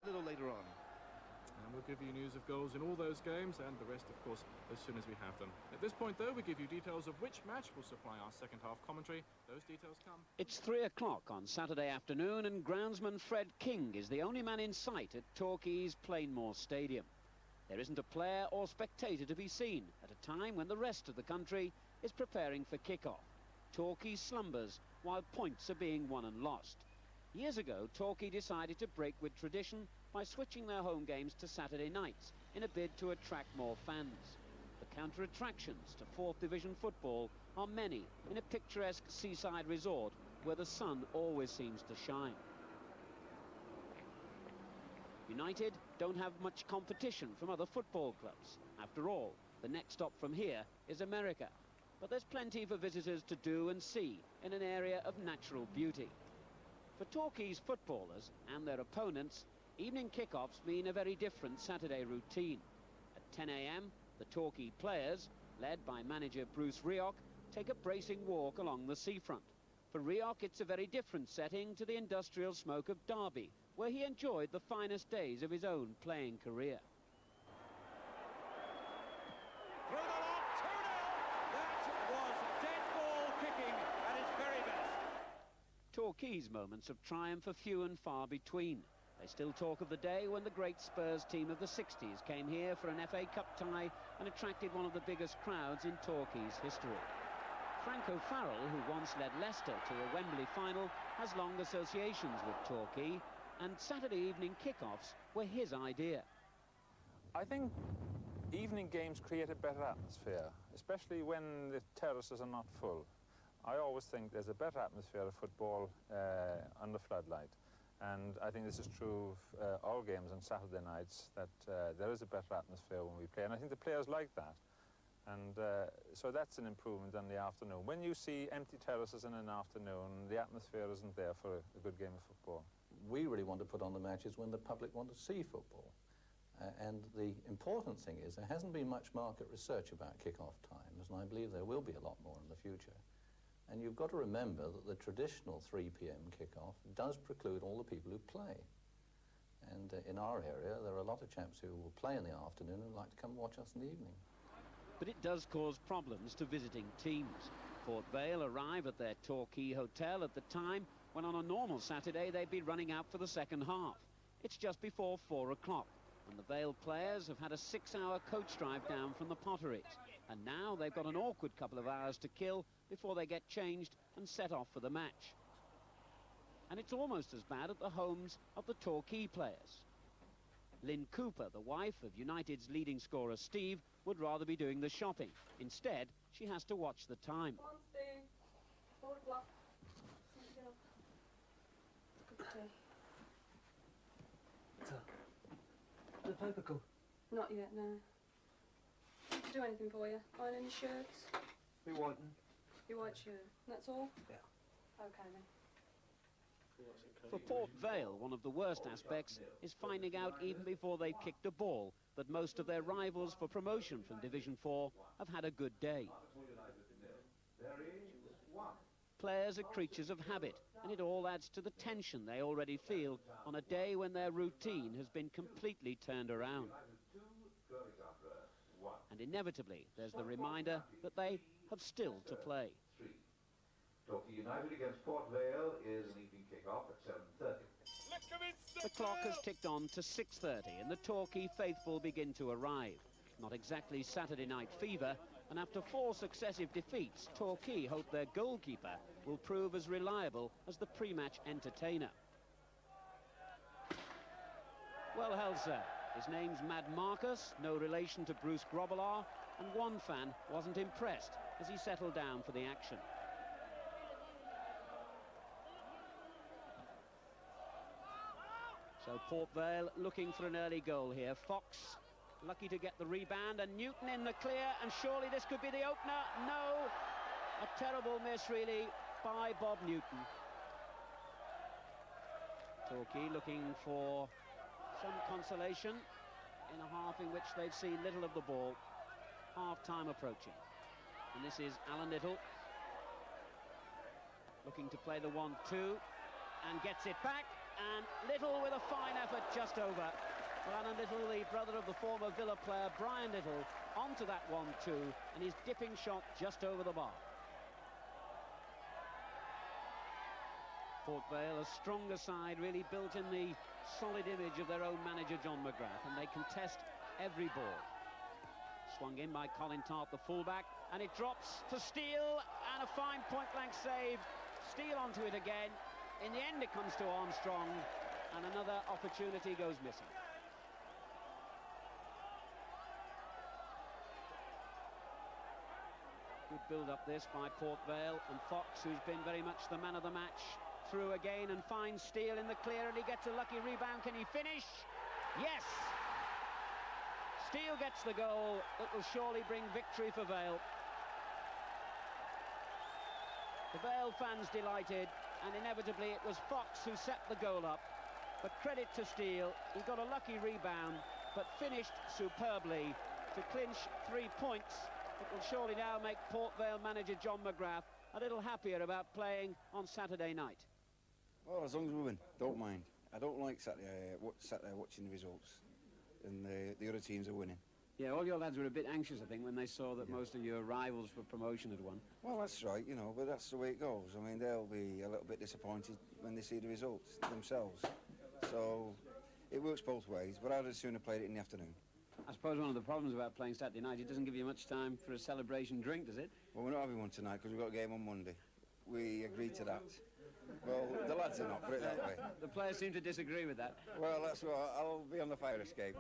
little later on. And we'll give you news of goals in all those games, and the rest, of course, as soon as we have them. At this point, though, we give you details of which match will supply our second half commentary. Those details come. It's 3 o'clock on Saturday afternoon, and groundsman Fred King is the only man in sight at Torquay's Plainmoor Stadium. There isn't a player or spectator to be seen at a time when the rest of the country is preparing for kick-off. Torquay slumbers while points are being won and lost. Years ago, Torquay decided to break with tradition by switching their home games to Saturday nights in a bid to attract more fans. The counter-attractions to 4th Division football are many in a picturesque seaside resort where the sun always seems to shine. United don't have much competition from other football clubs. After all, the next stop from here is America. But there's plenty for visitors to do and see in an area of natural beauty. For Torquay's footballers and their opponents, evening kick-offs mean a very different Saturday routine. At 10 a.m, the Torquay players, led by manager Bruce Rioch, take a bracing walk along the seafront. For Rioch, it's a very different setting to the industrial smoke of Derby, where he enjoyed the finest days of his own playing career. Through the lock, 2-0! That was dead ball kicking at its very best. Torquay's moments of triumph are few and far between. They still talk of the day when the great Spurs team of the 60s came here for an FA Cup tie and attracted one of the biggest crowds in Torquay's history. Frank O'Farrell, who once led Leicester to a Wembley final, has long associations with Torquay, and Saturday evening kick-offs were his idea. I think evening games create a better atmosphere, especially when the terraces are not full. I always think there's a better atmosphere of football under floodlight. And I think this is true of all games on Saturday nights, that there is a better atmosphere when we play. And I think the players like that. And so that's an improvement on the afternoon. When you see empty terraces in an afternoon, the atmosphere isn't there for a good game of football. We really want to put on the matches when the public want to see football. And the important thing is there hasn't been much market research about kick-off times, and I believe there will be a lot more in the future. And you've got to remember that the traditional 3 p.m. kick-off does preclude all the people who play. And in our area, there are a lot of chaps who will play in the afternoon and like to come watch us in the evening. But it does cause problems to visiting teams. Port Vale arrive at their Torquay hotel at the time when on a normal Saturday they'd be running out for the second half. It's just before 4 o'clock, and the Vale players have had a 6-hour coach drive down from the Potteries. And now they've got an awkward couple of hours to kill before they get changed and set off for the match. And it's almost as bad at the homes of the Torquay players. Lynn Cooper, the wife of United's leading scorer Steve, would rather be doing the shopping. Instead, she has to watch the time. Come on, Steve. 4 o'clock. Cup of tea. So, the paper come? Not yet, no. Can I do anything for you? Iron any shirts? Me whiten. Your white shirt. That's all? Yeah. Okay then. For Port Vale, one of the worst aspects is finding out even before they've kicked a ball that most of their rivals for promotion from Division 4 have had a good day. Players are creatures of habit, and it all adds to the tension they already feel on a day when their routine has been completely turned around. And inevitably, there's the reminder that they have still to play. Torquay United against Port Vale is an evening kick-off at 7:30. The clock has ticked on to 6:30 and the Torquay faithful begin to arrive. Not exactly Saturday night fever, and after 4 successive defeats, Torquay hope their goalkeeper will prove as reliable as the pre-match entertainer. Well held, sir. His name's Mad Marcus, no relation to Bruce Grobbelaar, and one fan wasn't impressed as he settled down for the action. So Port Vale looking for an early goal here. Fox lucky to get the rebound, and Newton in the clear, and surely this could be the opener. No, a terrible miss really by Bob Newton. Torquay looking for some consolation in a half in which they've seen little of the ball. Half-time approaching, and this is Alan Little looking to play the 1-2 and gets it back. and Little with a fine effort just over. Well, Alan Little, the brother of the former Villa player Brian Little, onto that 1-2, and his dipping shot just over the bar. Port Vale, a stronger side, really built in the solid image of their own manager John McGrath, and they contest every ball. Swung in by Colin Tart, the fullback, and it drops to Steele, and a fine point-blank save. Steele onto it again. In the end, it comes to Armstrong, and another opportunity goes missing. Good build-up this by Port Vale, and Fox, who's been very much the man of the match, through again and finds Steele in the clear, and he gets a lucky rebound. Can he finish? Yes! Steele gets the goal that will surely bring victory for Vale. The Vale fans delighted, and inevitably it was Fox who set the goal up. But credit to Steele, he got a lucky rebound, but finished superbly to clinch 3 points. It will surely now make Port Vale manager John McGrath a little happier about playing on Saturday night. Well, as long as we win, don't mind. I don't like sat there watching the results, and the other teams are winning. Yeah, all your lads were a bit anxious, I think, when they saw that most of your rivals for promotion had won. Well, that's right, you know, but that's the way it goes. I mean, they'll be a little bit disappointed when they see the results themselves. So it works both ways, but I'd as sooner played it in the afternoon. I suppose one of the problems about playing Saturday night, it doesn't give you much time for a celebration drink, does it? Well, we're not having one tonight because we've got a game on Monday. We agreed to that. Well, the lads are not, put it that way. The players seem to disagree with that. Well, that's what I'll be on the fire escape.